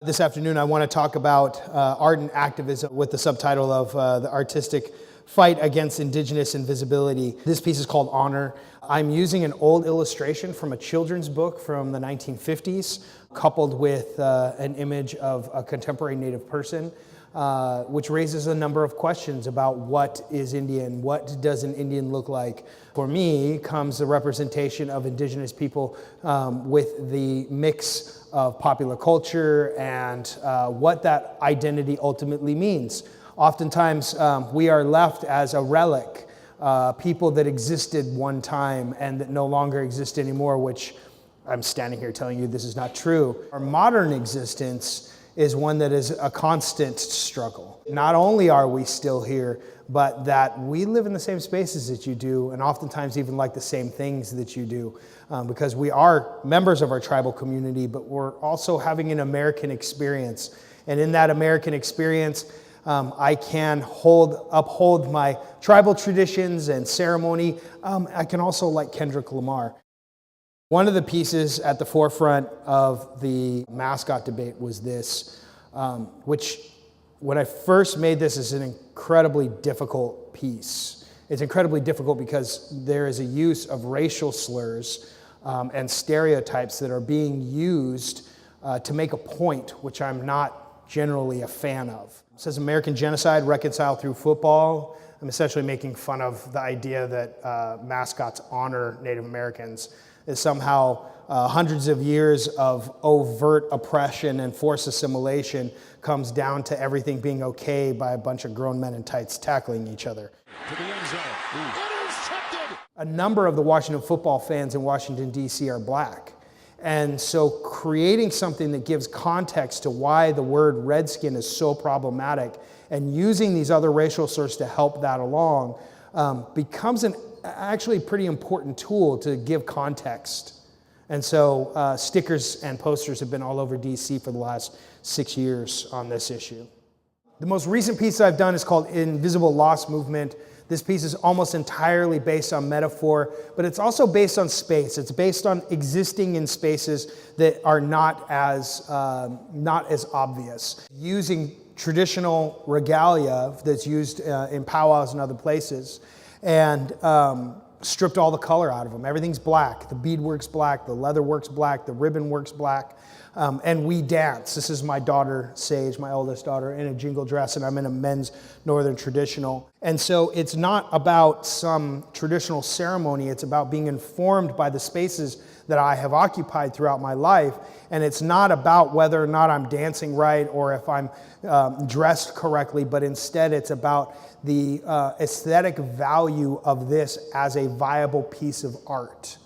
This afternoon, I want to talk about art and activism with the subtitle of The Artistic Fight Against Indigenous Invisibility. This piece is called Honor. I'm using an old illustration from a children's book from the 1950s, coupled with an image of a contemporary Native person, which raises a number of questions about what is Indian, what does an Indian look like. For me, comes the representation of Indigenous people with the mix of popular culture and what that identity ultimately means. Oftentimes, we are left as a relic, people that existed one time and that no longer exist anymore, which I'm standing here telling you this is not true. Our modern existence is one that is a constant struggle. Not only are we still here, but that we live in the same spaces that you do, and oftentimes even like the same things that you do, because we are members of our tribal community, but we're also having an American experience. And in that American experience, I can uphold my tribal traditions and ceremony. I can also like Kendrick Lamar. One of the pieces at the forefront of the mascot debate was this, which when I first made this is an incredibly difficult piece. It's incredibly difficult because there is a use of racial slurs and stereotypes that are being used to make a point, which I'm not generally a fan of. It says American genocide reconciled through football. I'm essentially making fun of the idea that mascots honor Native Americans. Is somehow hundreds of years of overt oppression and forced assimilation comes down to everything being okay by a bunch of grown men in tights tackling each other. To the end zone. Intercepted! A number of the Washington football fans in Washington, D.C. are black. And so creating something that gives context to why the word redskin is so problematic and using these other racial slurs to help that along becomes an actually pretty important tool to give context. And so stickers and posters have been all over DC for the last 6 years on this issue. The most recent piece I've done is called Invisible Loss Movement. This piece is almost entirely based on metaphor, but it's also based on space. It's based on existing in spaces that are not as obvious. Using traditional regalia that's used in powwows and other places, and stripped all the color out of them. Everything's black. The beadwork's black, the leather work's black, the ribbon work's black, and we dance. This is my daughter, Sage, my oldest daughter, in a jingle dress, and I'm in a men's northern traditional. And so it's not about some traditional ceremony, it's about being informed by the spaces that I have occupied throughout my life, and it's not about whether or not I'm dancing right or if I'm dressed correctly, but instead it's about the aesthetic value of this as a viable piece of art.